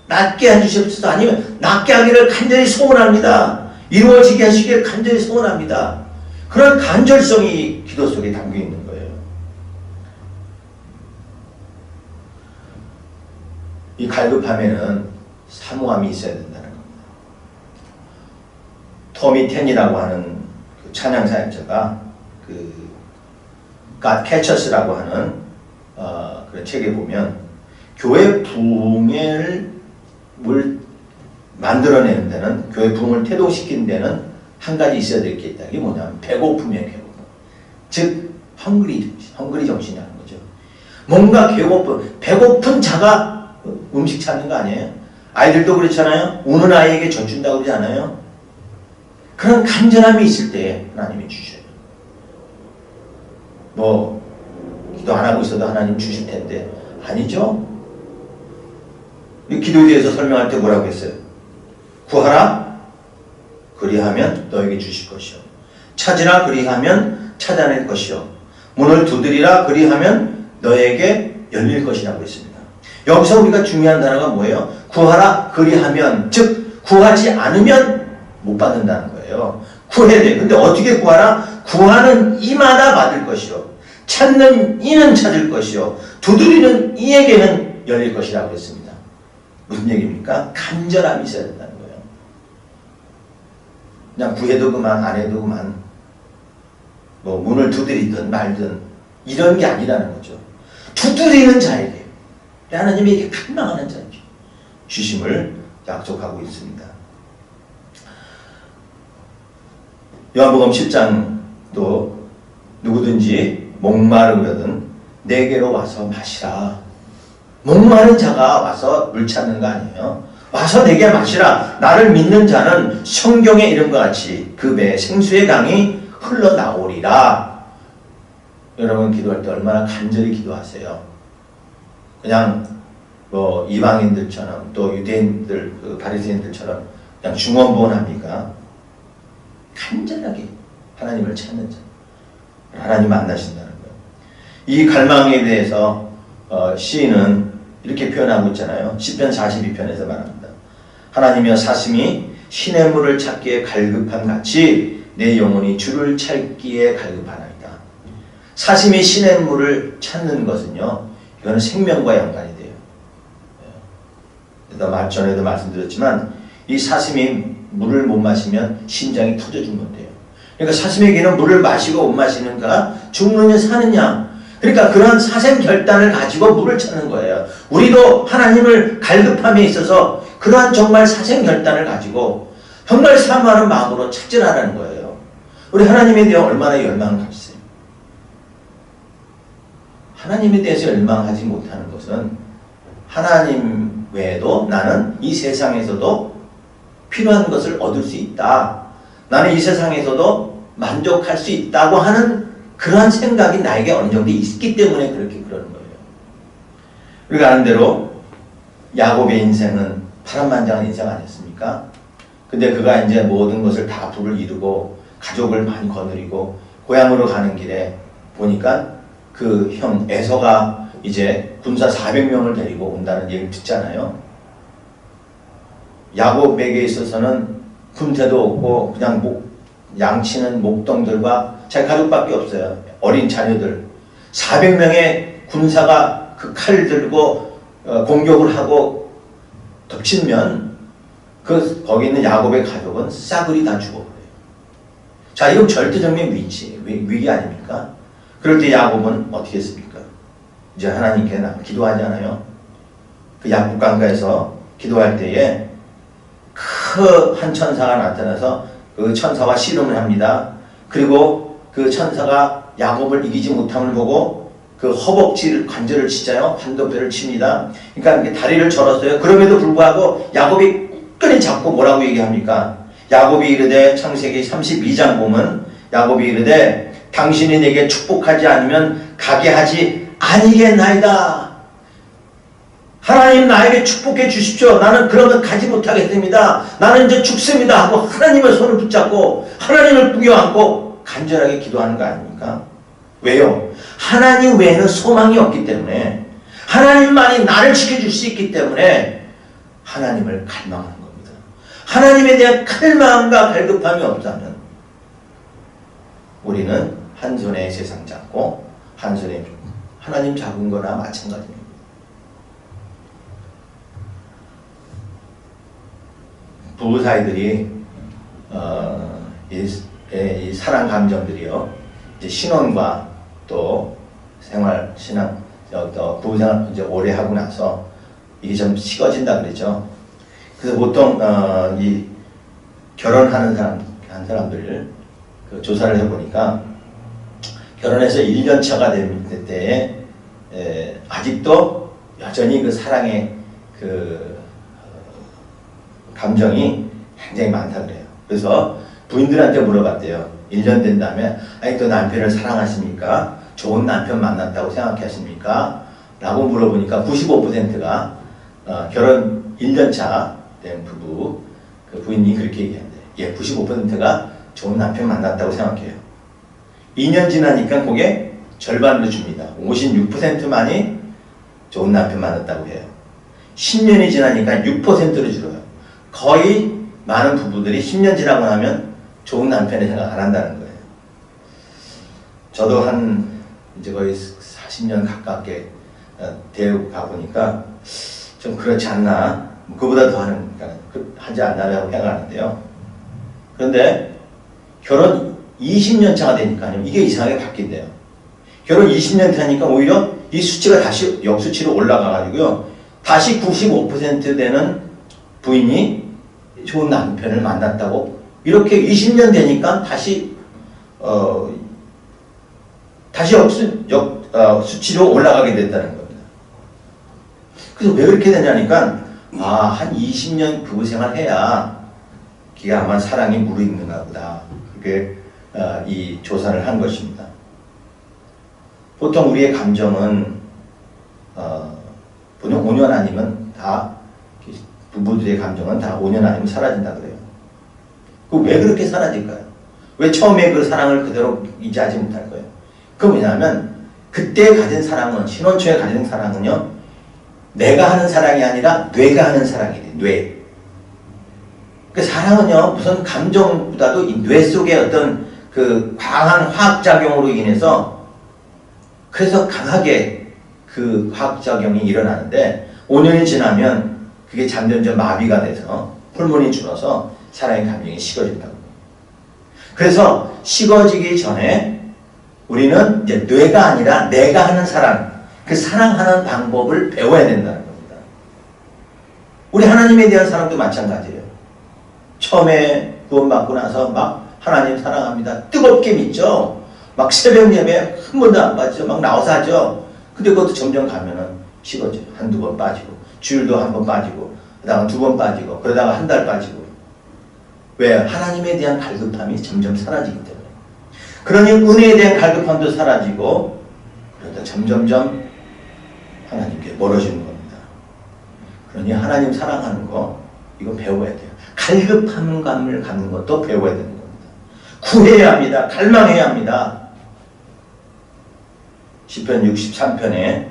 Speaker 1: 낫게 해주시옵소서. 아니면 낫게 하기를 간절히 소원합니다. 이루어지게 하시기를 간절히 소원합니다. 그런 간절성이 기도 속에 담겨 있는 거예요. 이 갈급함에는 사모함이 있어야 된다는 겁니다. 토미 텐이라고 하는 그 찬양 사역자가 그 God Catchers라고 하는 그런 책에 보면 교회 부흥을 만들어내는 데는, 교회 부흥을 태동시키는 데는 한 가지 있어야 될 게 있다. 이게 뭐냐면 배고픔이에요. 배고픔. 즉 헝그리 정신이라는 거죠. 뭔가 배고픈 자가 음식 찾는 거 아니에요? 아이들도 그렇잖아요. 우는 아이에게 젖 준다고 그러지 않아요? 그런 간절함이 있을 때 하나님이 주셔요. 뭐 기도 안 하고 있어도 하나님 주실 텐데 아니죠? 이 기도에 대해서 설명할 때 뭐라고 했어요? 구하라 그리하면 너에게 주실 것이요, 찾으라 그리하면 찾아낼 것이요, 문을 두드리라 그리하면 너에게 열릴 것이라고 했습니다. 여기서 우리가 중요한 단어가 뭐예요? 구하라 그리하면, 즉 구하지 않으면 못 받는다는 거예요. 구해야 돼요. 근데 어떻게 구하라? 구하는 이마다 받을 것이요, 찾는 이는 찾을 것이요, 두드리는 이에게는 열릴 것이라고 했습니다. 무슨 얘기입니까? 간절함이 있어야 된다는 거예요. 그냥 구해도 그만 안 해도 그만 뭐 문을 두드리든 말든 이런 게 아니라는 거죠. 두드리는 자에게, 하나님이 이렇게 갈망하는 자에게 주심을 약속하고 있습니다. 요한복음 10장도 누구든지 목마르거든 내게로 와서 마시라. 목마른 자가 와서 물 찾는 거 아니에요. 와서 내게 마시라. 나를 믿는 자는 성경에 이른 것 같이 그 배에 생수의 강이 흘러나오리라. 여러분 기도할 때 얼마나 간절히 기도하세요. 그냥 뭐 이방인들처럼 또 유대인들, 그 바리새인들처럼 그냥 중언부언합니까? 간절하게 하나님을 찾는 자, 하나님 만나신다는 거예요. 이 갈망에 대해서 시인은 이렇게 표현하고 있잖아요. 시편 42편에서 말합니다. 하나님이여 사심이 신의 물을 찾기에 갈급함 같이 내 영혼이 주를 찾기에 갈급하나이다. 사심이 신의 물을 찾는 것은요, 이거는 생명과 연관이 돼요. 전에도 말씀드렸지만 이 사심이 물을 못 마시면 심장이 터져 죽는데요. 그러니까 사심에게는 물을 마시고 못 마시는가, 죽느냐 사느냐, 그러니까 그런 사생 결단을 가지고 물을 찾는 거예요. 우리도 하나님을 갈급함에 있어서 그러한 정말 사생 결단을 가지고 정말 사모하는 마음으로 찾으라는 거예요. 우리 하나님에 대해 얼마나 열망을 가지세요? 하나님에 대해서 열망하지 못하는 것은 하나님 외에도 나는 이 세상에서도 필요한 것을 얻을 수 있다, 나는 이 세상에서도 만족할 수 있다고 하는 그러한 생각이 나에게 어느 정도 있기 때문에 그렇게 그러는 거예요. 우리가 아는 대로 야곱의 인생은 파란만장한 인생 아니었습니까? 근데 그가 이제 모든 것을 다 부를 이루고 가족을 많이 거느리고 고향으로 가는 길에 보니까 그 형 에서가 이제 군사 400명을 데리고 온다는 얘기를 듣잖아요. 야곱에게 있어서는 군대도 없고 그냥 양치는 목동들과 자기 가족밖에 없어요. 어린 자녀들 400명의 군사가 그 칼을 들고 공격을 하고 덮치면 거기 있는 야곱의 가족은 싸그리 다 죽어버려요. 자, 이건 절대적인 위기 아닙니까? 그럴 때 야곱은 어떻게 했습니까? 이제 하나님께 기도하지 않아요? 그 약국강가에서 기도할 때에 큰 한 천사가 나타나서 그 천사와 씨름을 합니다. 그리고 그 천사가 야곱을 이기지 못함을 보고 그 허벅지를 관절을 치자요. 환도뼈를 칩니다. 그러니까 이렇게 다리를 절었어요. 그럼에도 불구하고 야곱이 끈히 잡고 뭐라고 얘기합니까? 야곱이 이르되, 창세기 32장 보면 야곱이 이르되 당신이 내게 축복하지 않으면 가게 하지 아니겠나이다. 하나님 나에게 축복해 주십시오. 나는 그러면 가지 못하겠습니다. 나는 이제 죽습니다 하고 하나님의 손을 붙잡고 하나님을 부여안고 간절하게 기도하는 거 아닙니까? 왜요? 하나님 외에는 소망이 없기 때문에, 하나님만이 나를 지켜줄 수 있기 때문에 하나님을 갈망하는 겁니다. 하나님에 대한 갈망과 갈급함이 없다면 우리는 한 손에 세상 잡고 한 손에 하나님 잡은 거나 마찬가지입니다. 부부 사이들이 이 사랑 감정들이요, 이제 신혼과 또 생활 신앙 또 부부 생활 이제 오래 하고 나서 이게 좀 식어진다 그랬죠. 그래서 보통 이 결혼하는 사람들 그 조사를 해보니까 결혼해서 1년 차가 될 때에 아직도 여전히 그 사랑의 그 감정이 굉장히 많다 그래요. 그래서 부인들한테 물어봤대요. 1년 된 다음에 아직도 남편을 사랑하십니까? 좋은 남편 만났다고 생각하십니까? 라고 물어보니까 95%가 결혼 1년 차 된 부부 그 부인이 그렇게 얘기한대요. 예, 95%가 좋은 남편 만났다고 생각해요. 2년 지나니까 그게 절반으로 줍니다. 56%만이 좋은 남편 만났다고 해요. 10년이 지나니까 6%로 줄어요. 거의 많은 부부들이 10년 지나고 나면 좋은 남편의 생각 안 한다는 거예요. 저도 이제 거의 40년 가깝게 대우 가보니까 좀 그렇지 않나, 그보다 더 하지 않나라고 생각하는데요. 그런데 결혼 20년 차가 되니까요, 이게 이상하게 바뀐대요. 결혼 20년 차니까 오히려 이 수치가 다시 역수치로 올라가가지고요, 다시 95% 되는 부인이 좋은 남편을 만났다고, 이렇게 20년 되니까 다시 수치로 올라가게 됐다는 겁니다. 그래서 왜 그렇게 되냐니까, 한 20년 부부 생활 해야 그게 아마 사랑이 무르익는가 보다. 그게 이 조사를 한 것입니다. 보통 우리의 감정은 보통 5년 아니면 다, 부부들의 감정은 다 5년 아니면 사라진다 그래요. 왜 그렇게 사라질까요? 왜 처음에 그 사랑을 그대로 유지하지 못할 거예요? 그건 왜냐하면 그때 가진 사랑은, 신혼 초에 가진 사랑은요, 내가 하는 사랑이 아니라 뇌가 하는 사랑이 돼. 뇌. 그 사랑은요, 무슨 감정보다도 이 뇌 속의 어떤 그 강한 화학작용으로 인해서, 그래서 강하게 그 화학작용이 일어나는데 5년이 지나면 그게 점점점 마비가 돼서 호르몬이 줄어서 사랑의 감정이 식어진다고. 그래서 식어지기 전에 우리는 이제 뇌가 아니라 내가 하는 사랑, 그 사랑하는 방법을 배워야 된다는 겁니다. 우리 하나님에 대한 사랑도 마찬가지예요. 처음에 구원받고 나서 막 하나님 사랑합니다, 뜨겁게 믿죠. 막 새벽 예배 한 번도 안 빠지죠. 막 나와서 하죠. 근데 그것도 점점 가면은 식어져요. 한두 번 빠지고, 주일도 한 번 빠지고, 그다가 두 번 빠지고, 그러다가 한 달 빠지고. 왜? 하나님에 대한 갈급함이 점점 사라지기 때문에. 그러니 은혜에 대한 갈급함도 사라지고, 그러다 점점점 하나님께 멀어지는 겁니다. 그러니 하나님 사랑하는 거, 이거 배워야 돼요. 갈급함감을 갖는 것도 배워야 되는 겁니다. 구해야 합니다. 갈망해야 합니다. 시편 63편에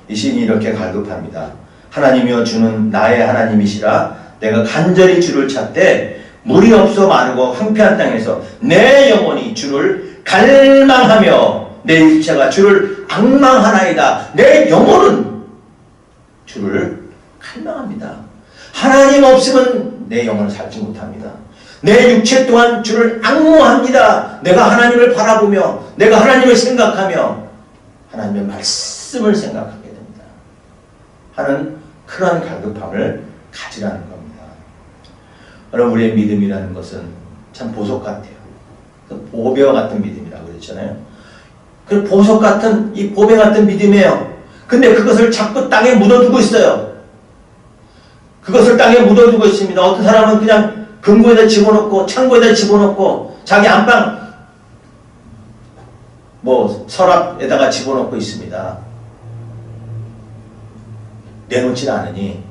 Speaker 1: 이 시인이 이렇게 갈급합니다. 하나님이여, 주는 나의 하나님이시라. 내가 간절히 주를 찾되 물이 없어 마르고 황폐한 땅에서 내 영혼이 주를 갈망하며 내 육체가 주를 앙망하나이다. 내 영혼은 주를 갈망합니다. 하나님 없으면 내 영혼을 살지 못합니다. 내 육체 또한 주를 앙모합니다. 내가 하나님을 바라보며, 내가 하나님을 생각하며 하나님의 말씀을 생각하게 됩니다. 하는 그런 갈급함을 가지라는 겁니다. 여러분, 우리의 믿음이라는 것은 참 보석 같아요. 보배와 같은 믿음이라고 그랬잖아요. 그 보석 같은, 이 보배 같은 믿음이에요. 근데 그것을 자꾸 땅에 묻어두고 있어요. 그것을 땅에 묻어두고 있습니다. 어떤 사람은 그냥 금고에다 집어넣고, 창고에다 집어넣고, 자기 안방 서랍에다가 집어넣고 있습니다. 내놓지 않으니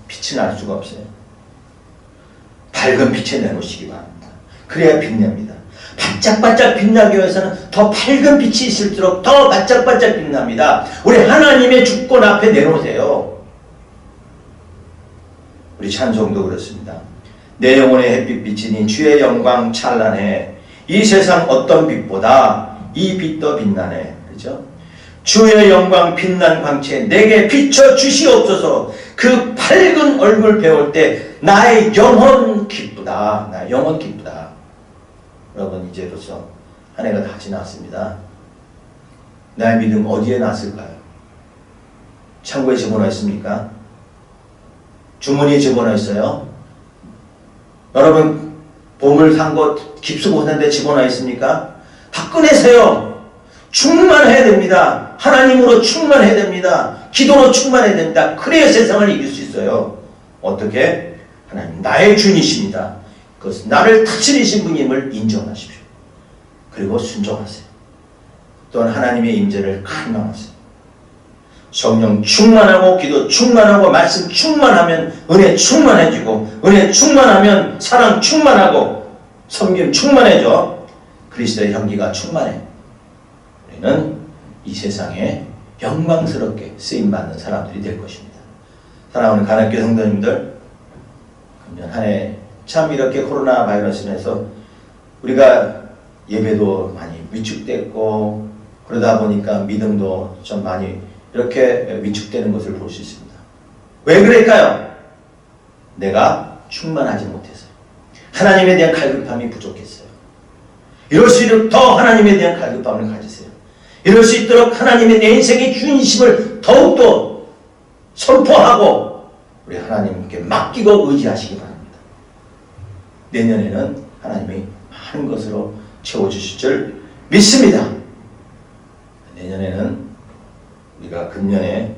Speaker 1: 빛이 날 수가 없어요. 밝은 빛에 내놓으시기 바랍니다. 그래야 빛냅니다. 반짝반짝 빛나기 위해서는 더 밝은 빛이 있을수록 더 반짝반짝 빛납니다. 우리 하나님의 주권 앞에 내놓으세요. 우리 찬송도 그렇습니다. 내 영혼의 햇빛 비치니 주의 영광 찬란해. 이 세상 어떤 빛보다 이 빛 더 빛나네. 그렇죠? 주의 영광 빛난 광채 내게 비춰 주시옵소서. 그 밝은 얼굴 배울 때 나의 영혼 기쁘다. 나의 영혼 기쁘다. 여러분, 이제로서 한 해가 다 지났습니다. 나의 믿음 어디에 놨을까요? 창고에 집어넣었습니까? 주머니에 집어넣었어요? 여러분, 보물 산 곳 깊숙한데 집어넣었습니까? 다 꺼내세요. 충만해야 됩니다. 하나님으로 충만해야 됩니다. 기도로 충만해야 됩니다. 그래야 세상을 이길 수 있어요. 어떻게? 하나님 나의 주인이십니다. 그것은 나를 다스리신 분임을 인정하십시오. 그리고 순종하세요. 또한 하나님의 임재를 갈망하세요. 성령 충만하고 기도 충만하고 말씀 충만하면 은혜 충만해지고, 은혜 충만하면 사랑 충만하고, 섬김 충만해져. 그리스도의 향기가 충만해. 우리는 이 세상에 영광스럽게 쓰임받는 사람들이 될 것입니다. 사랑하는 가나교회 성도님들, 금년 한 해 참 이렇게 코로나 바이러스로 해서 우리가 예배도 많이 위축됐고, 그러다 보니까 믿음도 좀 많이 이렇게 위축되는 것을 볼 수 있습니다. 왜 그럴까요? 내가 충만하지 못해서요. 하나님에 대한 갈급함이 부족했어요. 이럴 수 있도록 더 하나님에 대한 갈급함을 가지세요. 이럴 수 있도록 하나님의 내 인생의 주인심을 더욱더 선포하고 우리 하나님께 맡기고 의지하시기 바랍니다. 내년에는 하나님이 많은 것으로 채워주실 줄 믿습니다. 내년에는 우리가 금년에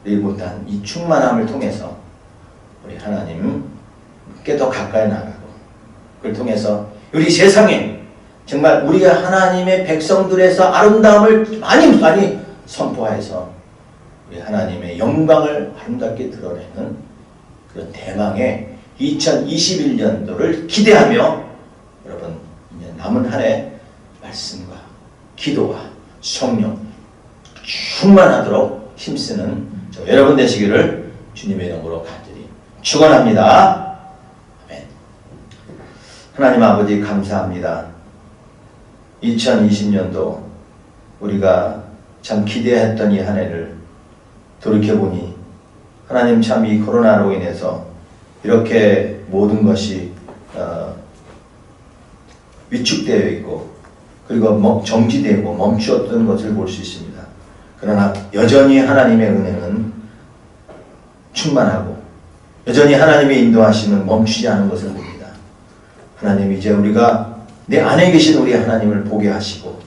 Speaker 1: 우리 못한 이 충만함을 통해서 우리 하나님께 더 가까이 나가고, 그걸 통해서 우리 세상에 정말 우리가 하나님의 백성들에서 아름다움을 많이 선포해서 우리 하나님의 영광을 아름답게 드러내는 그런 대망의 2021년도를 기대하며, 여러분 이제 남은 한 해 말씀과 기도와 성령 충만하도록 힘쓰는 저 여러분 되시기를 주님의 이름으로 간절히 축원합니다. 아멘. 하나님 아버지 감사합니다. 2020년도 우리가 참 기대했던 이 한 해를 돌이켜보니 하나님 참 이 코로나로 인해서 이렇게 모든 것이 위축되어 있고, 그리고 정지되고 멈추었던 것을 볼 수 있습니다. 그러나 여전히 하나님의 은혜는 충만하고, 여전히 하나님의 인도하심은 멈추지 않은 것을 봅니다. 하나님, 이제 우리가 내 안에 계신 우리 하나님을 보게 하시고,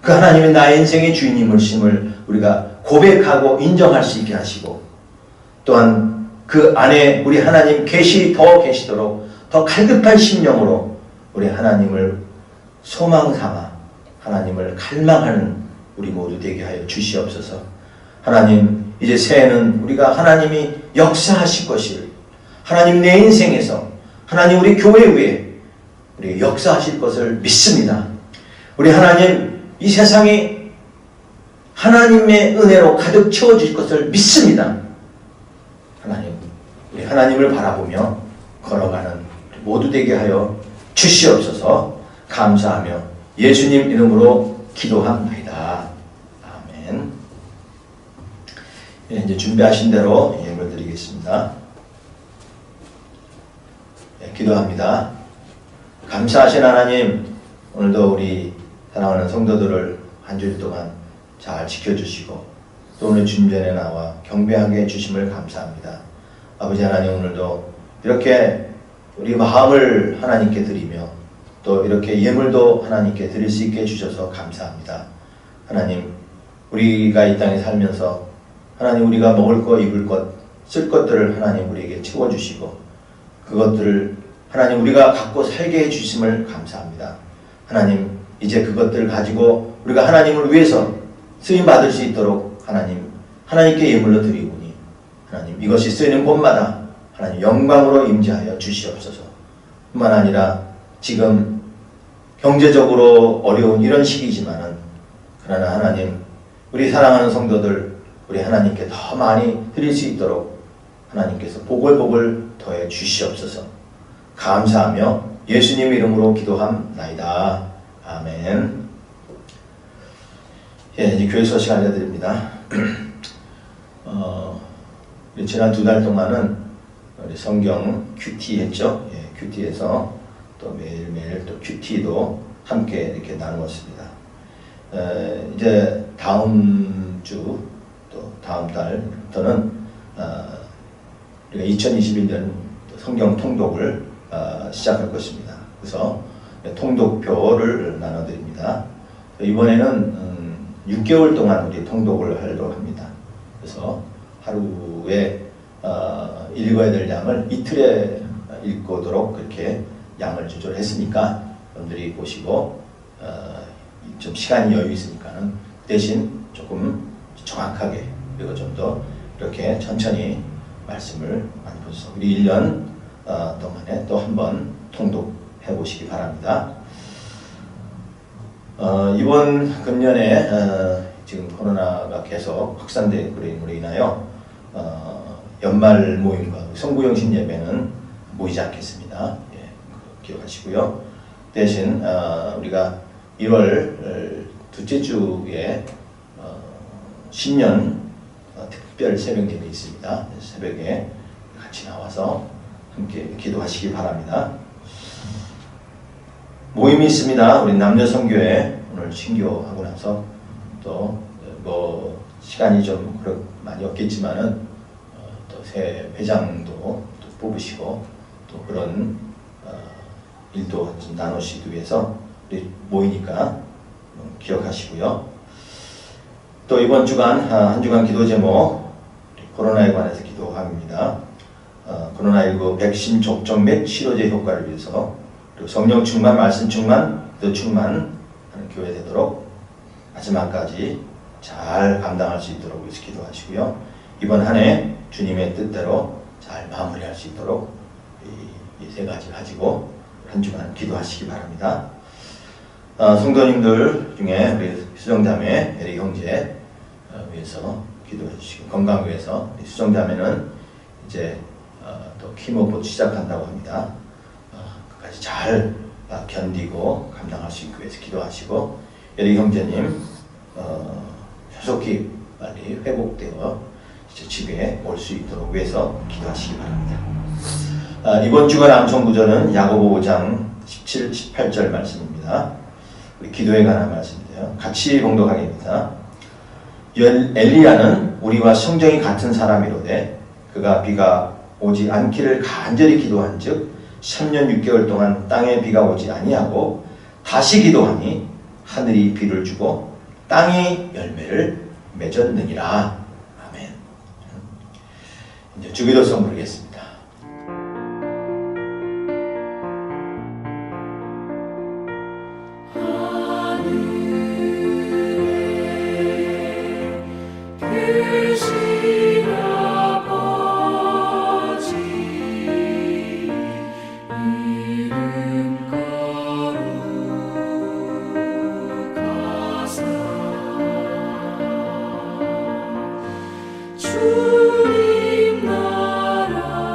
Speaker 1: 그 하나님은 나의 인생의 주인임을 우리가 고백하고 인정할 수 있게 하시고, 또한 그 안에 우리 하나님 더 계시도록 더 갈급한 심령으로 우리 하나님을 소망 삼아 하나님을 갈망하는 우리 모두 되게 하여 주시옵소서. 하나님, 이제 새해는 우리가 하나님이 역사하실 것을, 하나님 내 인생에서, 하나님 우리 교회 위에 우리 역사하실 것을 믿습니다. 우리 하나님 이 세상이 하나님의 은혜로 가득 채워질 것을 믿습니다. 하나님, 우리 하나님을 바라보며 걸어가는 모두 되게 하여 주시옵소서. 감사하며 예수님 이름으로 기도합니다. 아멘. 이제 준비하신 대로 예물 드리겠습니다. 기도합니다. 감사하신 하나님, 오늘도 우리 사랑하는 성도들을 한 주일 동안 잘 지켜주시고 또 오늘 주님전에 나와 경배하게 해주심을 감사합니다. 아버지 하나님, 오늘도 이렇게 우리 마음을 하나님께 드리며 또 이렇게 예물도 하나님께 드릴 수 있게 해주셔서 감사합니다. 하나님, 우리가 이 땅에 살면서 하나님 우리가 먹을 것, 입을 것, 쓸 것들을 하나님 우리에게 채워주시고 그것들을 하나님 우리가 갖고 살게 해주심을 감사합니다. 하나님, 이제 그것들을 가지고 우리가 하나님을 위해서 쓰임받을 수 있도록 하나님께 예물로 드리오니 하나님 이것이 쓰이는 곳마다 하나님 영광으로 임재하여 주시옵소서. 뿐만 아니라 지금 경제적으로 어려운 이런 시기지만은 그러나 하나님, 우리 사랑하는 성도들 우리 하나님께 더 많이 드릴 수 있도록 하나님께서 보글보글 더해 주시옵소서. 감사하며 예수님 이름으로 기도함나이다. 아멘. 예, 이제 교회 소식 알려드립니다. 우리 지난 2달 동안은 우리 성경 큐티 했죠. 예, 큐티에서 또 매일매일 또 큐티도 함께 이렇게 나누었습니다. 이제 다음 주 또 다음 달부터는 우리가 2021년 성경 통독을 시작할 것입니다. 그래서 통독표를 나눠드립니다. 이번에는 6개월 동안 우리 통독을 하려고 합니다. 그래서 하루에 읽어야 될 양을 이틀에 읽도록 그렇게 양을 조절했으니까 여러분들이 보시고 좀 시간이 여유 있으니까는 대신 조금 정확하게 그리고 좀 더 이렇게 천천히 말씀을 많이 보셔서 우리 1년 동안에 또 한 번 통독해 보시기 바랍니다. 이번 금년에 지금 코로나가 계속 확산되므로 인하여 연말 모임과 성구영신 예배는 모이지 않겠습니다. 예, 기억하시고요. 대신 우리가 1월 둘째 주에 신년 특별 새벽 예배 있습니다. 새벽에 같이 나와서 함께 기도하시기 바랍니다. 모임이 있습니다. 우리 남녀성교회 오늘 신교하고 나서 또 뭐 시간이 좀 많이 없겠지만은 또 새 회장도 또 뽑으시고 또 그런 일도 좀 나누시기 위해서 우리 모이니까 기억하시고요. 또 이번 주간 한 주간 기도 제목 코로나에 관해서 기도합니다. 코로나19 백신 접종 및 치료제 효과를 위해서 그리고 성령 충만, 말씀 충만, 기도 충만하는 교회 되도록 마지막까지 잘 감당할 수 있도록 위해서 기도하시고요. 이번 한 해 주님의 뜻대로 잘 마무리할 수 있도록 이 세 가지 가지고 한 주간 기도하시기 바랍니다. 성도님들 중에 우리 수정자매 에리 형제 위해서 기도해 주시고 건강 위해서 수정자매는 이제 또 키모곧 시작한다고 합니다. 끝까지 잘 견디고 감당할 수 있기 위해서 기도하시고 에리 형제님 조속히 빨리 회복되어 이제 집에 올 수 있도록 위해서 기도하시기 바랍니다. 이번 주간 암송구절은 야고보 5장 17, 18절 말씀입니다. 우리 기도에 관한 말씀인데요. 같이 봉독하겠습니다. 엘리야는 우리와 성정이 같은 사람이로되 그가 비가 오지 않기를 간절히 기도한즉 3년 6개월 동안 땅에 비가 오지 아니하고 다시 기도하니 하늘이 비를 주고 땅이 열매를 맺었느니라. 아멘. 이제 주기도송 부르겠습니다.
Speaker 4: 주님 나라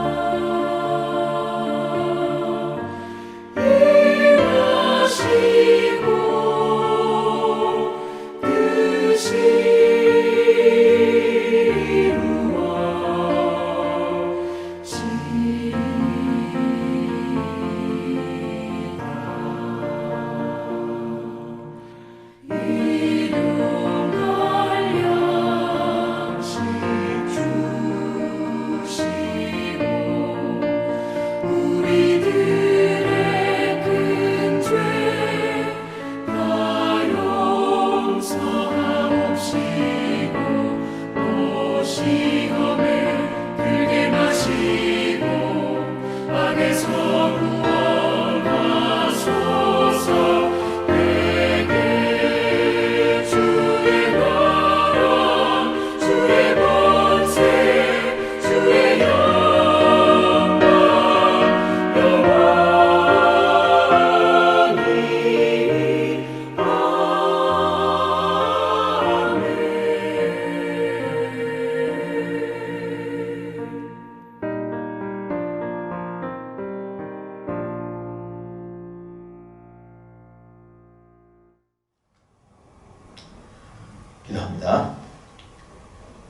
Speaker 1: 바랍니다.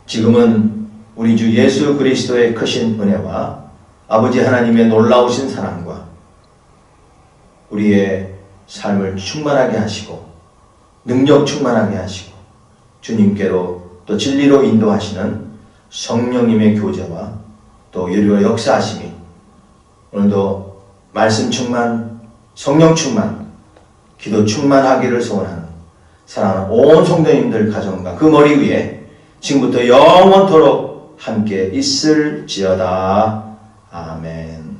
Speaker 1: 지금은 우리 주 예수 그리스도의 크신 은혜와 아버지 하나님의 놀라우신 사랑과 우리의 삶을 충만하게 하시고 능력 충만하게 하시고 주님께로 또 진리로 인도하시는 성령님의 교제와 또 유리와 역사하심이 오늘도 말씀 충만, 성령 충만, 기도 충만하기를 소원하는 사랑하는 온 성도님들 가정과 그 머리 위에 지금부터 영원토록 함께 있을지어다. 아멘.